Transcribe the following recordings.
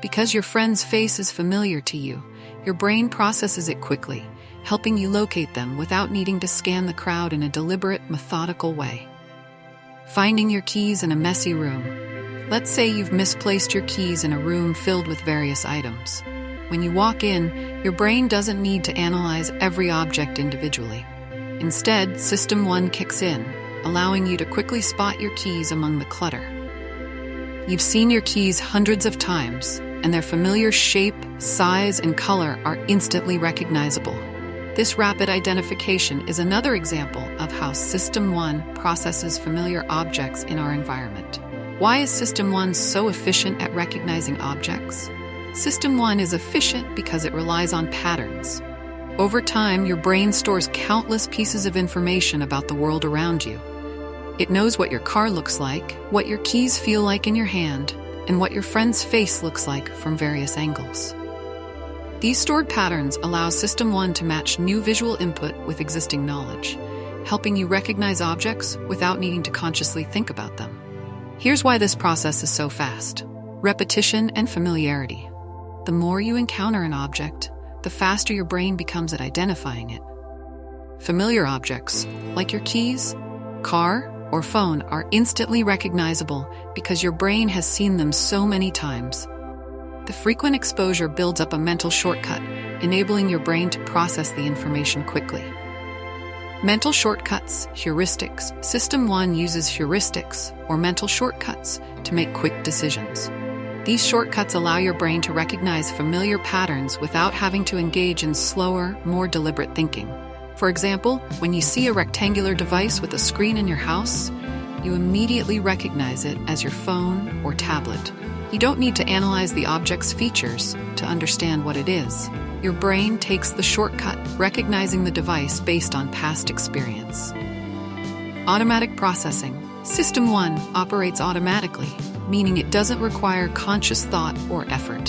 Because your friend's face is familiar to you, your brain processes it quickly, helping you locate them without needing to scan the crowd in a deliberate, methodical way. Finding your keys in a messy room. Let's say you've misplaced your keys in a room filled with various items. When you walk in, your brain doesn't need to analyze every object individually. Instead, System 1 kicks in, allowing you to quickly spot your keys among the clutter. You've seen your keys hundreds of times, and their familiar shape, size, and color are instantly recognizable. This rapid identification is another example of how System 1 processes familiar objects in our environment. Why is System 1 so efficient at recognizing objects? System 1 is efficient because it relies on patterns. Over time, your brain stores countless pieces of information about the world around you. It knows what your car looks like, what your keys feel like in your hand, and what your friend's face looks like from various angles. These stored patterns allow System 1 to match new visual input with existing knowledge, helping you recognize objects without needing to consciously think about them. Here's why this process is so fast. Repetition and familiarity. The more you encounter an object, the faster your brain becomes at identifying it. Familiar objects, like your keys, car, or phone, are instantly recognizable because your brain has seen them so many times. The frequent exposure builds up a mental shortcut, enabling your brain to process the information quickly. Mental shortcuts, heuristics. System 1 uses heuristics, or mental shortcuts, to make quick decisions. These shortcuts allow your brain to recognize familiar patterns without having to engage in slower, more deliberate thinking. For example, when you see a rectangular device with a screen in your house, you immediately recognize it as your phone or tablet. You don't need to analyze the object's features to understand what it is. Your brain takes the shortcut, recognizing the device based on past experience. Automatic processing. System 1 operates automatically, meaning it doesn't require conscious thought or effort.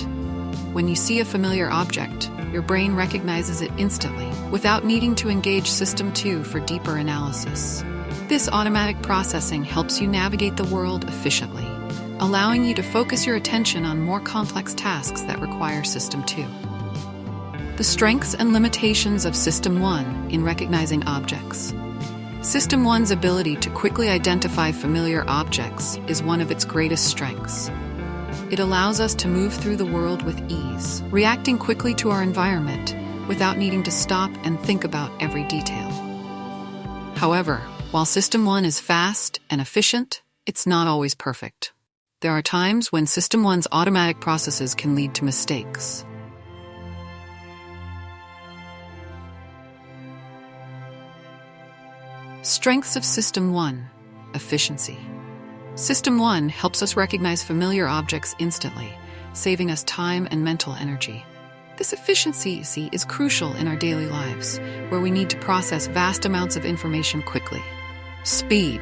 When you see a familiar object, your brain recognizes it instantly, without needing to engage System 2 for deeper analysis. This automatic processing helps you navigate the world efficiently, allowing you to focus your attention on more complex tasks that require System 2. The strengths and limitations of System 1 in recognizing objects. System 1's ability to quickly identify familiar objects is one of its greatest strengths. It allows us to move through the world with ease, reacting quickly to our environment without needing to stop and think about every detail. However, while System 1 is fast and efficient, it's not always perfect. There are times when System 1's automatic processes can lead to mistakes. Strengths of System 1. Efficiency. System 1 helps us recognize familiar objects instantly, saving us time and mental energy. This efficiency is crucial in our daily lives, where we need to process vast amounts of information quickly. Speed.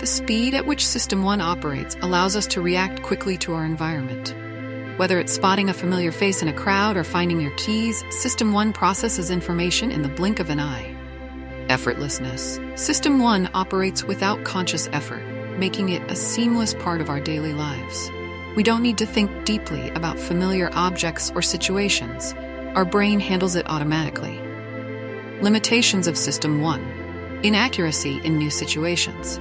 The speed at which System 1 operates allows us to react quickly to our environment. Whether it's spotting a familiar face in a crowd or finding your keys, System 1 processes information in the blink of an eye. Effortlessness. System 1 operates without conscious effort, making it a seamless part of our daily lives. We don't need to think deeply about familiar objects or situations. Our brain handles it automatically. Limitations of System 1. Inaccuracy in new situations.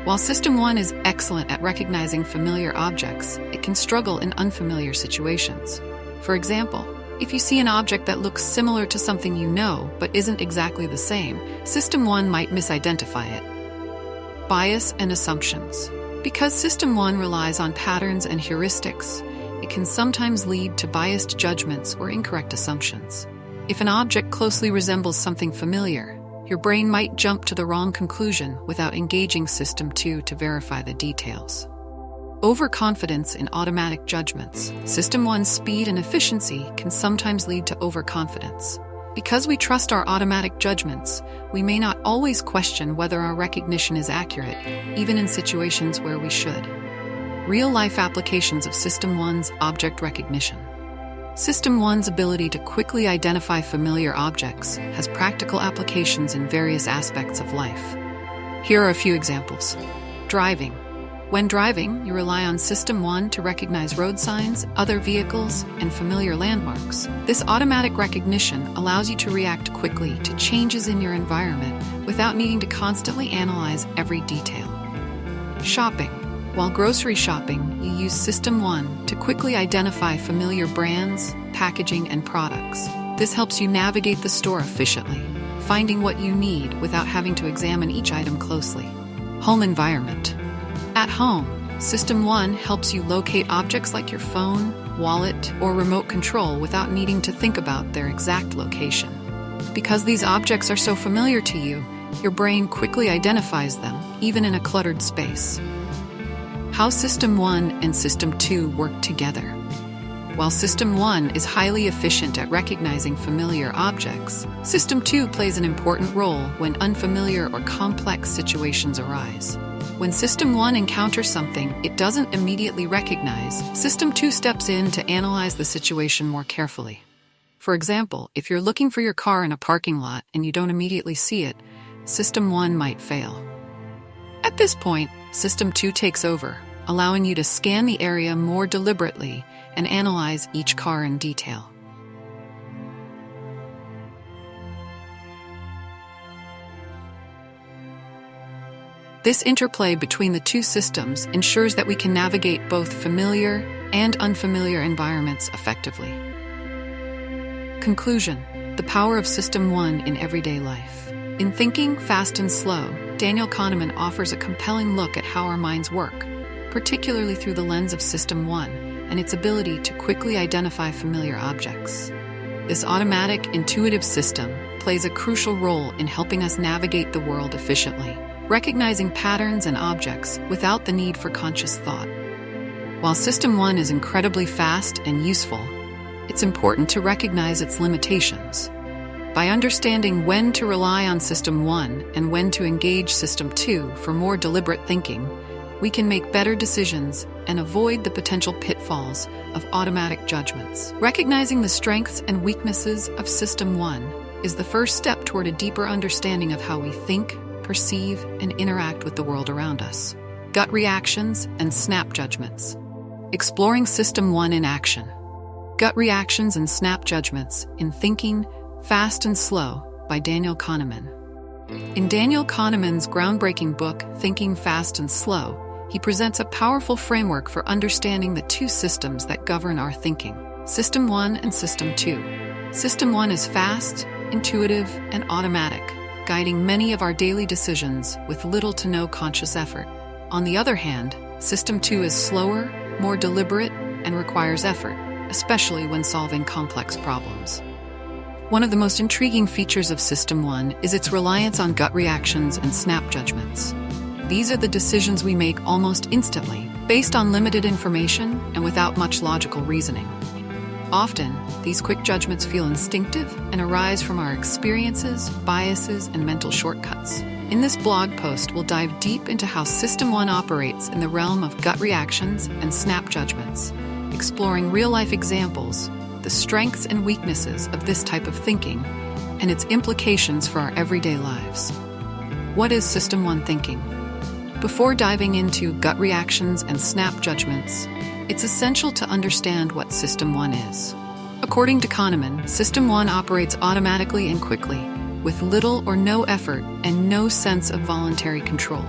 While System 1 is excellent at recognizing familiar objects, it can struggle in unfamiliar situations. For example, if you see an object that looks similar to something you know but isn't exactly the same, System 1 might misidentify it. Bias and assumptions. Because System 1 relies on patterns and heuristics, it can sometimes lead to biased judgments or incorrect assumptions. If an object closely resembles something familiar, your brain might jump to the wrong conclusion without engaging System 2 to verify the details. Overconfidence in automatic judgments. System 1's speed and efficiency can sometimes lead to overconfidence. Because we trust our automatic judgments, we may not always question whether our recognition is accurate, even in situations where we should. Real-life applications of System 1's object recognition. System 1's ability to quickly identify familiar objects has practical applications in various aspects of life. Here are a few examples. Driving. When driving, you rely on System 1 to recognize road signs, other vehicles, and familiar landmarks. This automatic recognition allows you to react quickly to changes in your environment without needing to constantly analyze every detail. Shopping. While grocery shopping, you use System 1 to quickly identify familiar brands, packaging, and products. This helps you navigate the store efficiently, finding what you need without having to examine each item closely. Home environment. At home, System 1 helps you locate objects like your phone, wallet, or remote control without needing to think about their exact location. Because these objects are so familiar to you, your brain quickly identifies them, even in a cluttered space. How System 1 and System 2 work together. While System 1 is highly efficient at recognizing familiar objects, System 2 plays an important role when unfamiliar or complex situations arise. When System 1 encounters something it doesn't immediately recognize, System 2 steps in to analyze the situation more carefully. For example, if you're looking for your car in a parking lot and you don't immediately see it, System 1 might fail. At this point, System 2 takes over, allowing you to scan the area more deliberately and analyze each car in detail. This interplay between the two systems ensures that we can navigate both familiar and unfamiliar environments effectively. Conclusion: the power of System 1 in everyday life. In Thinking Fast and Slow, Daniel Kahneman offers a compelling look at how our minds work, particularly through the lens of System 1 and its ability to quickly identify familiar objects. This automatic, intuitive system plays a crucial role in helping us navigate the world efficiently, recognizing patterns and objects without the need for conscious thought. While System 1 is incredibly fast and useful, it's important to recognize its limitations. By understanding when to rely on System 1 and when to engage System 2 for more deliberate thinking, we can make better decisions and avoid the potential pitfalls of automatic judgments. Recognizing the strengths and weaknesses of System 1 is the first step toward a deeper understanding of how we think, perceive, and interact with the world around us. Gut reactions and snap judgments. Exploring System 1 in action. Gut reactions and snap judgments in Thinking Fast and Slow by Daniel Kahneman. In Daniel Kahneman's groundbreaking book, Thinking Fast and Slow, he presents a powerful framework for understanding the two systems that govern our thinking: System 1 and System 2. System 1 is fast, intuitive, and automatic, guiding many of our daily decisions with little to no conscious effort. On the other hand, System 2 is slower, more deliberate, and requires effort, especially when solving complex problems. One of the most intriguing features of System 1 is its reliance on gut reactions and snap judgments. These are the decisions we make almost instantly, based on limited information and without much logical reasoning. Often, these quick judgments feel instinctive and arise from our experiences, biases, and mental shortcuts. In this blog post, we'll dive deep into how System 1 operates in the realm of gut reactions and snap judgments, exploring real-life examples, the strengths and weaknesses of this type of thinking, and its implications for our everyday lives. What is System 1 thinking? Before diving into gut reactions and snap judgments, it's essential to understand what System 1 is. According to Kahneman, System 1 operates automatically and quickly, with little or no effort and no sense of voluntary control.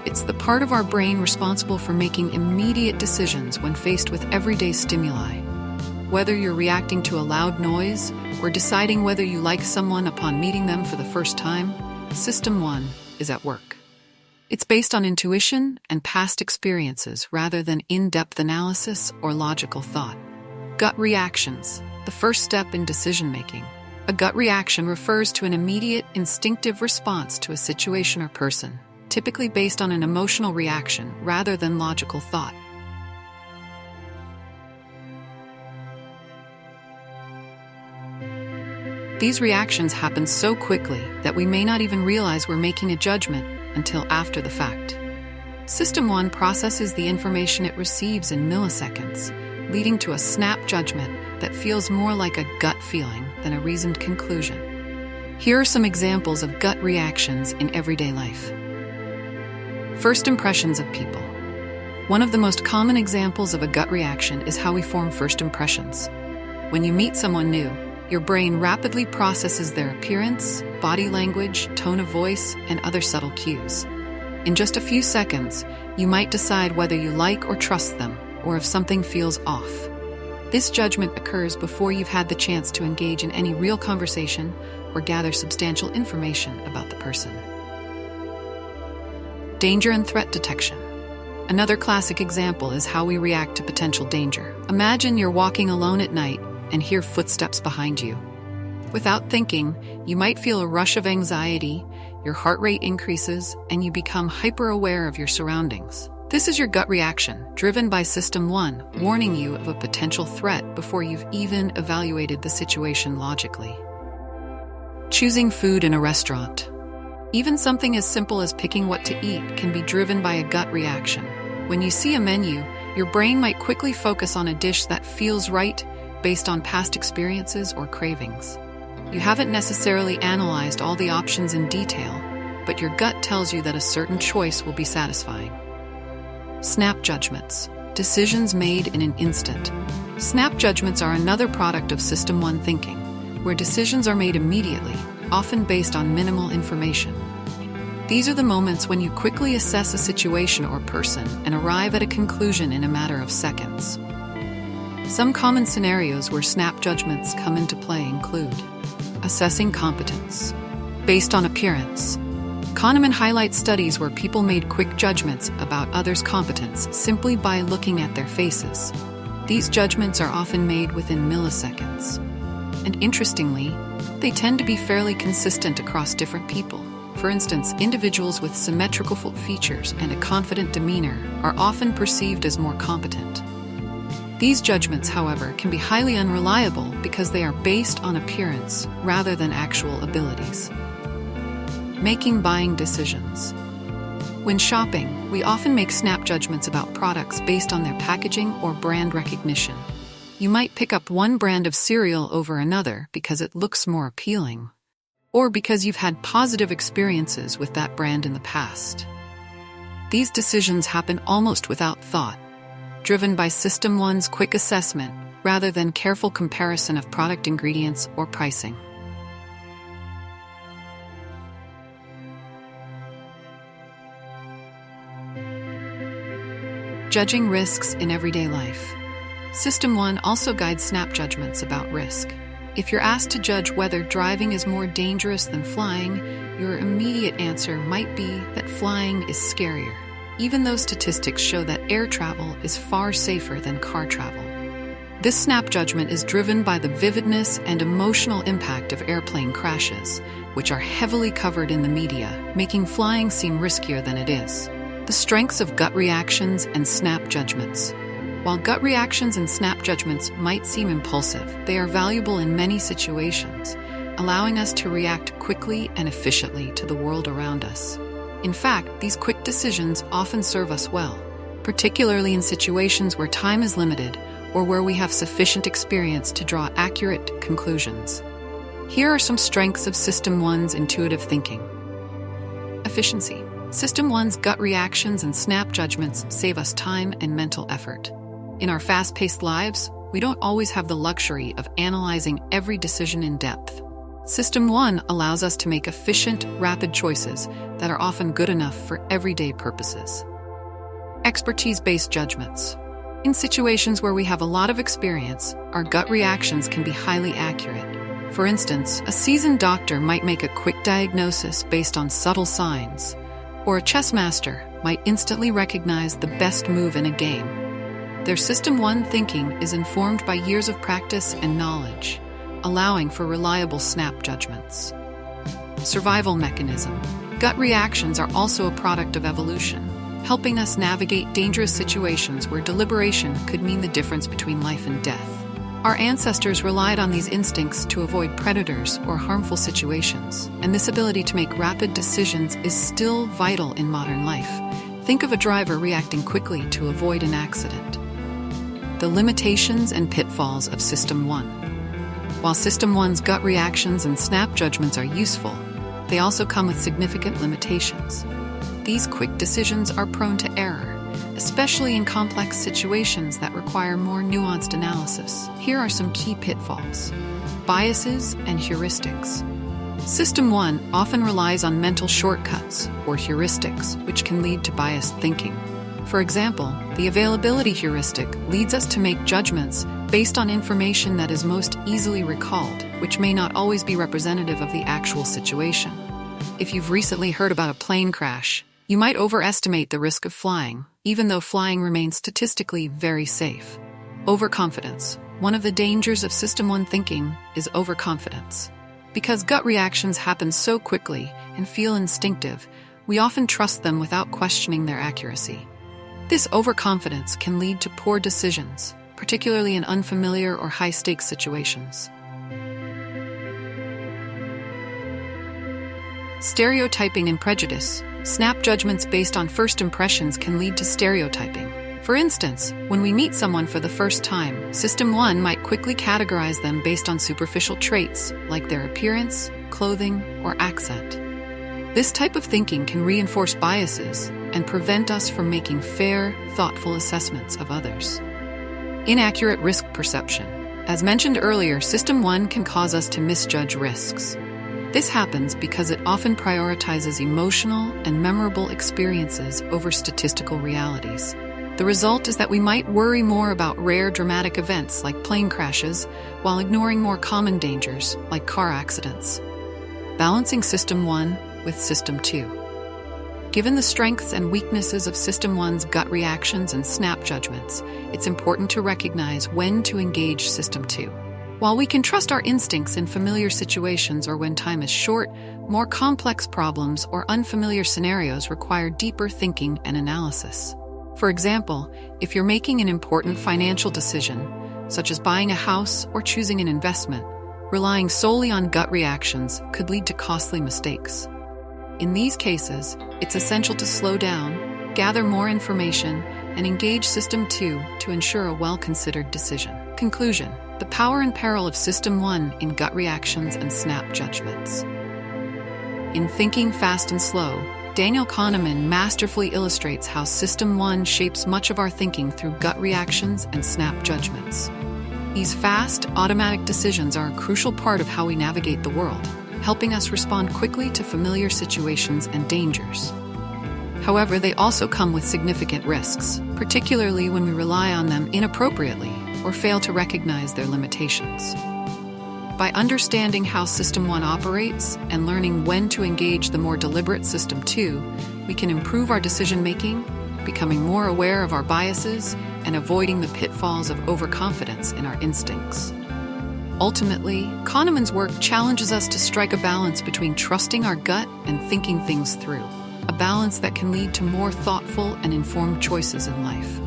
It's the part of our brain responsible for making immediate decisions when faced with everyday stimuli. Whether you're reacting to a loud noise or deciding whether you like someone upon meeting them for the first time, System 1 is at work. It's based on intuition and past experiences rather than in-depth analysis or logical thought. Gut reactions, the first step in decision-making. A gut reaction refers to an immediate, instinctive response to a situation or person, typically based on an emotional reaction rather than logical thought. These reactions happen so quickly that we may not even realize we're making a judgment until after the fact. System 1 processes the information it receives in milliseconds, leading to a snap judgment that feels more like a gut feeling than a reasoned conclusion. Here are some examples of gut reactions in everyday life. First impressions of people. One of the most common examples of a gut reaction is how we form first impressions. When you meet someone new, your brain rapidly processes their appearance, body language, tone of voice, and other subtle cues. In just a few seconds, you might decide whether you like or trust them, or if something feels off. This judgment occurs before you've had the chance to engage in any real conversation or gather substantial information about the person. Danger and threat detection. Another classic example is how we react to potential danger. Imagine you're walking alone at night and hear footsteps behind you. Without thinking, you might feel a rush of anxiety, your heart rate increases, and you become hyper-aware of your surroundings. This is your gut reaction, driven by System 1, warning you of a potential threat before you've even evaluated the situation logically. Choosing food in a restaurant. Even something as simple as picking what to eat can be driven by a gut reaction. When you see a menu, your brain might quickly focus on a dish that feels right based on past experiences or cravings. You haven't necessarily analyzed all the options in detail, but your gut tells you that a certain choice will be satisfying. Snap judgments. Decisions made in an instant. Snap judgments are another product of System 1 thinking, where decisions are made immediately, often based on minimal information. These are the moments when you quickly assess a situation or person and arrive at a conclusion in a matter of seconds. Some common scenarios where snap judgments come into play include assessing competence. Based on appearance. Kahneman highlights studies where people made quick judgments about others' competence simply by looking at their faces. These judgments are often made within milliseconds. And interestingly, they tend to be fairly consistent across different people. For instance, individuals with symmetrical features and a confident demeanor are often perceived as more competent. These judgments, however, can be highly unreliable because they are based on appearance rather than actual abilities. Making buying decisions. When shopping, we often make snap judgments about products based on their packaging or brand recognition. You might pick up one brand of cereal over another because it looks more appealing, or because you've had positive experiences with that brand in the past. These decisions happen almost without thought, driven by System 1's quick assessment rather than careful comparison of product ingredients or pricing. Judging risks in everyday life. System 1 also guides snap judgments about risk. If you're asked to judge whether driving is more dangerous than flying, your immediate answer might be that flying is scarier, even though statistics show that air travel is far safer than car travel. This snap judgment is driven by the vividness and emotional impact of airplane crashes, which are heavily covered in the media, making flying seem riskier than it is. The strengths of gut reactions and snap judgments. While gut reactions and snap judgments might seem impulsive, they are valuable in many situations, allowing us to react quickly and efficiently to the world around us. In fact, these quick decisions often serve us well, particularly in situations where time is limited or where we have sufficient experience to draw accurate conclusions. Here are some strengths of System 1's intuitive thinking. Efficiency. System 1's gut reactions and snap judgments save us time and mental effort. In our fast-paced lives, we don't always have the luxury of analyzing every decision in depth. System 1 allows us to make efficient, rapid choices that are often good enough for everyday purposes. Expertise-based judgments. In situations where we have a lot of experience, our gut reactions can be highly accurate. For instance, a seasoned doctor might make a quick diagnosis based on subtle signs, or a chess master might instantly recognize the best move in a game. Their System 1 thinking is informed by years of practice and knowledge, allowing for reliable snap judgments. Survival mechanism. Gut reactions are also a product of evolution, helping us navigate dangerous situations where deliberation could mean the difference between life and death. Our ancestors relied on these instincts to avoid predators or harmful situations, and this ability to make rapid decisions is still vital in modern life. Think of a driver reacting quickly to avoid an accident. The limitations and pitfalls of System 1. While System 1's gut reactions and snap judgments are useful, they also come with significant limitations. These quick decisions are prone to error, especially in complex situations that require more nuanced analysis. Here are some key pitfalls. Biases and heuristics. System 1 often relies on mental shortcuts or heuristics, which can lead to biased thinking. For example, the availability heuristic leads us to make judgments based on information that is most easily recalled, which may not always be representative of the actual situation. If you've recently heard about a plane crash, you might overestimate the risk of flying, even though flying remains statistically very safe. Overconfidence. One of the dangers of System 1 thinking is overconfidence. Because gut reactions happen so quickly and feel instinctive, we often trust them without questioning their accuracy. This overconfidence can lead to poor decisions, particularly in unfamiliar or high-stakes situations. Stereotyping and prejudice. Snap judgments based on first impressions can lead to stereotyping. For instance, when we meet someone for the first time, System 1 might quickly categorize them based on superficial traits, like their appearance, clothing, or accent. This type of thinking can reinforce biases and prevent us from making fair, thoughtful assessments of others. Inaccurate risk perception. As mentioned earlier, System 1 can cause us to misjudge risks. This happens because it often prioritizes emotional and memorable experiences over statistical realities. The result is that we might worry more about rare dramatic events like plane crashes while ignoring more common dangers like car accidents. Balancing System 1 with System 2. Given the strengths and weaknesses of System 1's gut reactions and snap judgments, it's important to recognize when to engage System 2. While we can trust our instincts in familiar situations or when time is short, more complex problems or unfamiliar scenarios require deeper thinking and analysis. For example, if you're making an important financial decision, such as buying a house or choosing an investment, relying solely on gut reactions could lead to costly mistakes. In these cases, it's essential to slow down, gather more information, and engage System 2 to ensure a well-considered decision. Conclusion: the power and peril of System 1 in gut reactions and snap judgments. In Thinking Fast and Slow, Daniel Kahneman masterfully illustrates how System 1 shapes much of our thinking through gut reactions and snap judgments. These fast, automatic decisions are a crucial part of how we navigate the world, helping us respond quickly to familiar situations and dangers. However, they also come with significant risks, particularly when we rely on them inappropriately or fail to recognize their limitations. By understanding how System 1 operates and learning when to engage the more deliberate System 2, we can improve our decision-making, becoming more aware of our biases, and avoiding the pitfalls of overconfidence in our instincts. Ultimately, Kahneman's work challenges us to strike a balance between trusting our gut and thinking things through, a balance that can lead to more thoughtful and informed choices in life.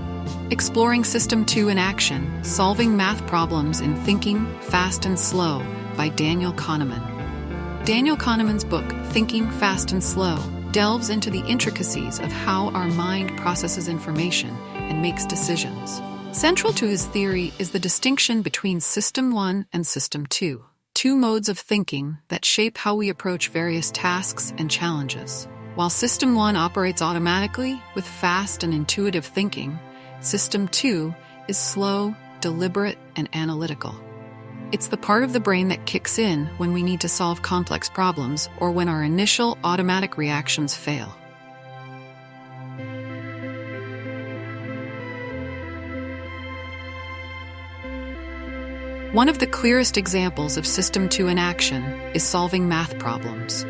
Exploring System 2 in Action, Solving Math Problems in Thinking Fast and Slow by Daniel Kahneman. Daniel Kahneman's book, Thinking Fast and Slow, delves into the intricacies of how our mind processes information and makes decisions. Central to his theory is the distinction between System 1 and System 2, two modes of thinking that shape how we approach various tasks and challenges. While System 1 operates automatically with fast and intuitive thinking, System 2 is slow, deliberate, and analytical. It's the part of the brain that kicks in when we need to solve complex problems or when our initial automatic reactions fail. One of the clearest examples of System 2 in action is solving math problems.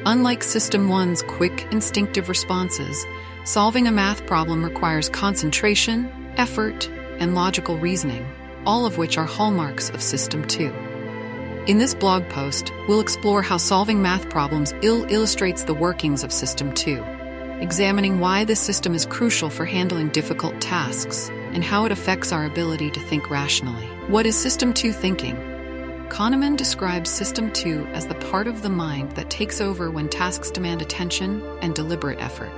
Unlike System 1's quick, instinctive responses, solving a math problem requires concentration, effort, and logical reasoning, all of which are hallmarks of System 2. In this blog post, we'll explore how solving math problems illustrates the workings of System 2, examining why this system is crucial for handling difficult tasks and how it affects our ability to think rationally. What is System 2 thinking? Kahneman describes System 2 as the part of the mind that takes over when tasks demand attention and deliberate effort.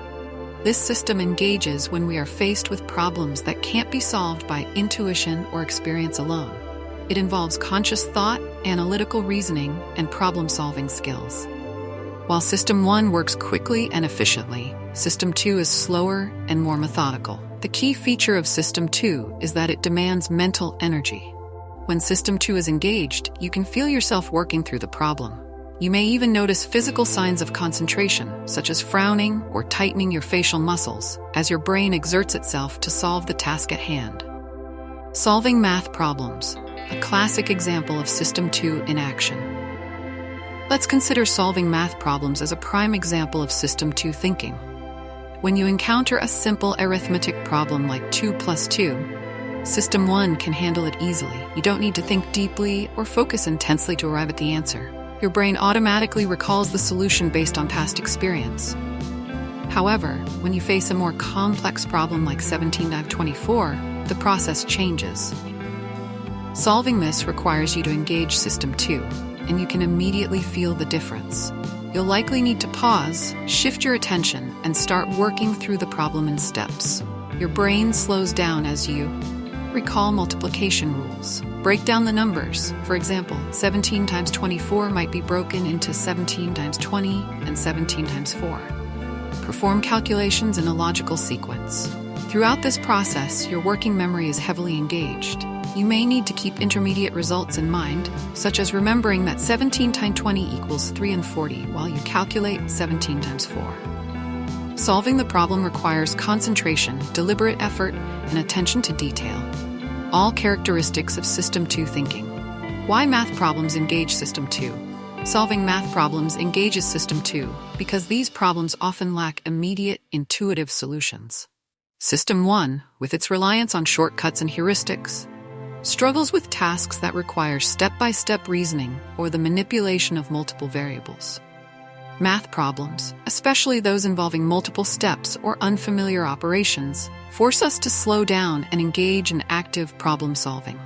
This system engages when we are faced with problems that can't be solved by intuition or experience alone. It involves conscious thought, analytical reasoning, and problem-solving skills. While System 1 works quickly and efficiently, System 2 is slower and more methodical. The key feature of System 2 is that it demands mental energy. When System 2 is engaged, you can feel yourself working through the problem. You may even notice physical signs of concentration, such as frowning or tightening your facial muscles, as your brain exerts itself to solve the task at hand. Solving math problems, a classic example of System 2 in action. Let's consider solving math problems as a prime example of System 2 thinking. When you encounter a simple arithmetic problem like 2 plus 2, System 1 can handle it easily. You don't need to think deeply or focus intensely to arrive at the answer. Your brain automatically recalls the solution based on past experience. However, when you face a more complex problem like 17-24, the process changes. Solving this requires you to engage System 2, and you can immediately feel the difference. You'll likely need to pause, shift your attention, and start working through the problem in steps. Your brain slows down as you recall multiplication rules. Break down the numbers. For example, 17 times 24 might be broken into 17 times 20 and 17 times 4. Perform calculations in a logical sequence. Throughout this process, your working memory is heavily engaged. You may need to keep intermediate results in mind, such as remembering that 17 times 20 equals 3 and 40 while you calculate 17 times 4. Solving the problem requires concentration, deliberate effort, and attention to detail. All characteristics of System 2 thinking. Why math problems engage System 2? Solving math problems engages System 2 because these problems often lack immediate, intuitive solutions. System 1, with its reliance on shortcuts and heuristics, struggles with tasks that require step-by-step reasoning or the manipulation of multiple variables. Math problems, especially those involving multiple steps or unfamiliar operations, force us to slow down and engage in active problem solving.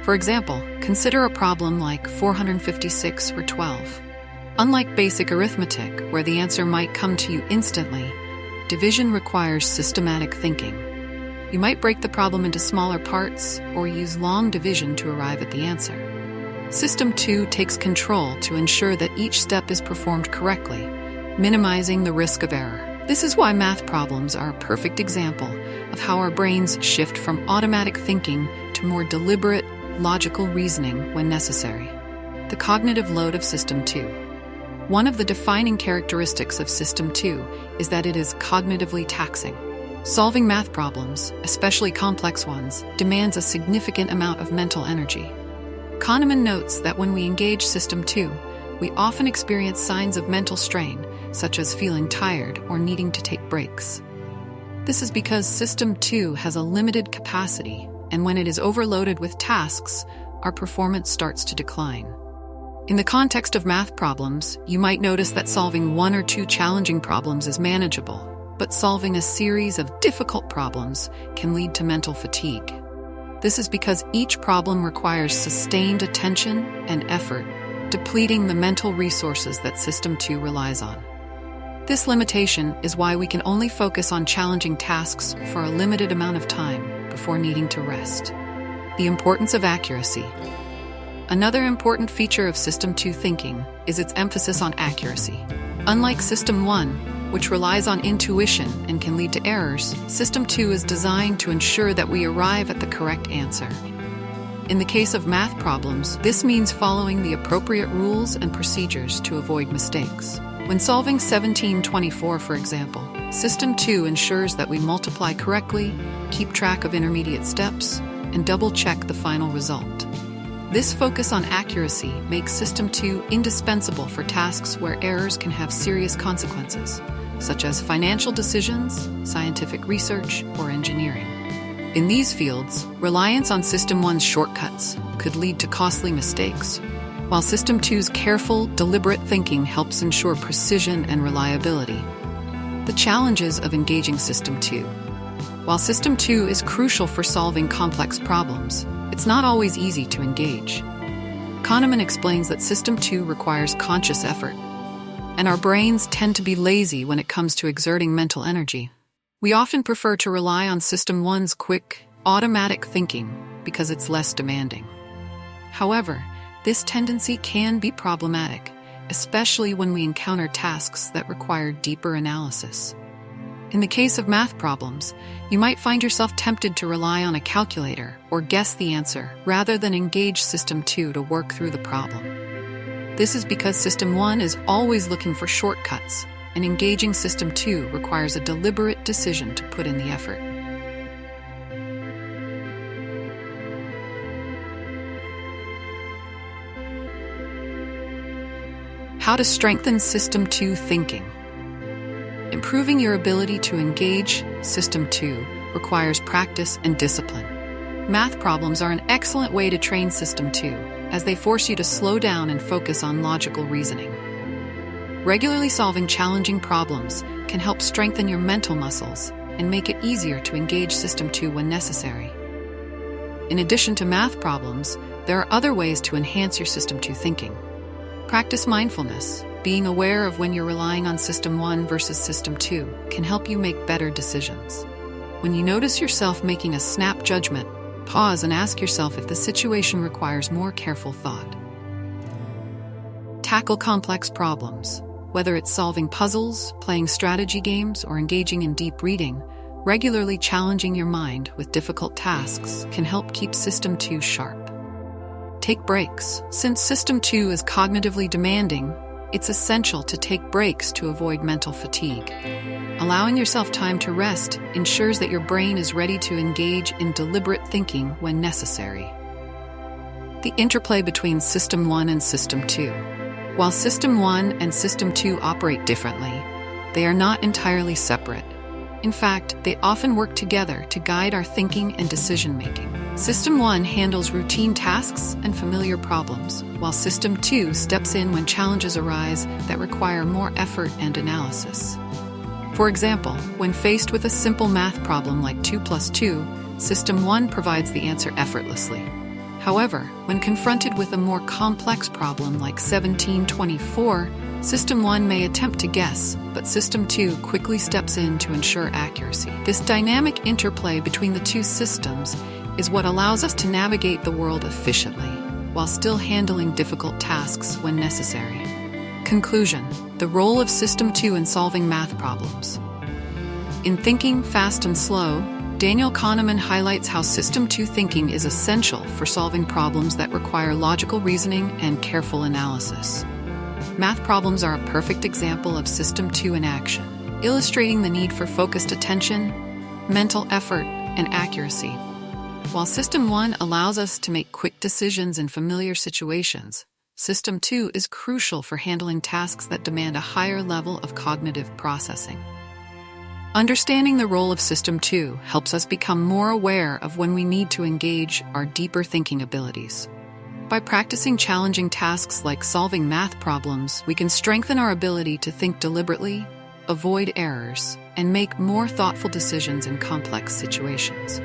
For example, consider a problem like 456 or 12. Unlike basic arithmetic, where the answer might come to you instantly, division requires systematic thinking. You might break the problem into smaller parts or use long division to arrive at the answer. System 2 takes control to ensure that each step is performed correctly, minimizing the risk of error. This is why math problems are a perfect example of how our brains shift from automatic thinking to more deliberate, logical reasoning when necessary. The cognitive load of System 2. One of the defining characteristics of System 2 is that it is cognitively taxing. Solving math problems, especially complex ones, demands a significant amount of mental energy. Kahneman notes that when we engage System 2, we often experience signs of mental strain, such as feeling tired or needing to take breaks. This is because System 2 has a limited capacity, and when it is overloaded with tasks, our performance starts to decline. In the context of math problems, you might notice that solving one or two challenging problems is manageable, but solving a series of difficult problems can lead to mental fatigue. This is because each problem requires sustained attention and effort, depleting the mental resources that System 2 relies on. This limitation is why we can only focus on challenging tasks for a limited amount of time before needing to rest. The importance of accuracy. Another important feature of System 2 thinking is its emphasis on accuracy. Unlike System 1, which relies on intuition and can lead to errors, System 2 is designed to ensure that we arrive at the correct answer. In the case of math problems, this means following the appropriate rules and procedures to avoid mistakes. When solving 1724, for example, System 2 ensures that we multiply correctly, keep track of intermediate steps, and double-check the final result. This focus on accuracy makes System 2 indispensable for tasks where errors can have serious consequences, such as financial decisions, scientific research, or engineering. In these fields, reliance on System 1's shortcuts could lead to costly mistakes, while System 2's careful, deliberate thinking helps ensure precision and reliability. The challenges of engaging System 2. While System 2 is crucial for solving complex problems, it's not always easy to engage. Kahneman explains that System 2 requires conscious effort, and our brains tend to be lazy when it comes to exerting mental energy. We often prefer to rely on System 1's quick, automatic thinking because it's less demanding. However, This tendency can be problematic, especially when we encounter tasks that require deeper analysis. In the case of math problems, you might find yourself tempted to rely on a calculator or guess the answer rather than engage System 2 to work through the problem. This is because System 1 is always looking for shortcuts, and engaging System 2 requires a deliberate decision to put in the effort. How to strengthen System 2 thinking. Improving your ability to engage System 2 requires practice and discipline. Math problems are an excellent way to train System 2, as they force you to slow down and focus on logical reasoning. Regularly solving challenging problems can help strengthen your mental muscles and make it easier to engage System 2 when necessary. In addition to math problems, there are other ways to enhance your System 2 thinking. Practice mindfulness. Being aware of when you're relying on System 1 versus System 2 can help you make better decisions. When you notice yourself making a snap judgment, pause and ask yourself if the situation requires more careful thought. Tackle complex problems. Whether it's solving puzzles, playing strategy games, or engaging in deep reading, regularly challenging your mind with difficult tasks can help keep System 2 sharp. Take breaks. Since System 2 is cognitively demanding, it's essential to take breaks to avoid mental fatigue. Allowing yourself time to rest ensures that your brain is ready to engage in deliberate thinking when necessary. The interplay between System 1 and System 2. While System 1 and System 2 operate differently, they are not entirely separate. In fact, they often work together to guide our thinking and decision-making. System 1 handles routine tasks and familiar problems, while System 2 steps in when challenges arise that require more effort and analysis. For example, when faced with a simple math problem like 2 plus 2, System 1 provides the answer effortlessly. However, when confronted with a more complex problem like 1724, System 1 may attempt to guess, but System 2 quickly steps in to ensure accuracy. This dynamic interplay between the two systems is what allows us to navigate the world efficiently, while still handling difficult tasks when necessary. Conclusion: the role of System 2 in solving math problems. In Thinking Fast and Slow, Daniel Kahneman highlights how System 2 thinking is essential for solving problems that require logical reasoning and careful analysis. Math problems are a perfect example of System 2 in action, illustrating the need for focused attention, mental effort, and accuracy. While System 1 allows us to make quick decisions in familiar situations, System 2 is crucial for handling tasks that demand a higher level of cognitive processing. Understanding the role of System 2 helps us become more aware of when we need to engage our deeper thinking abilities. By practicing challenging tasks like solving math problems, we can strengthen our ability to think deliberately, avoid errors, and make more thoughtful decisions in complex situations.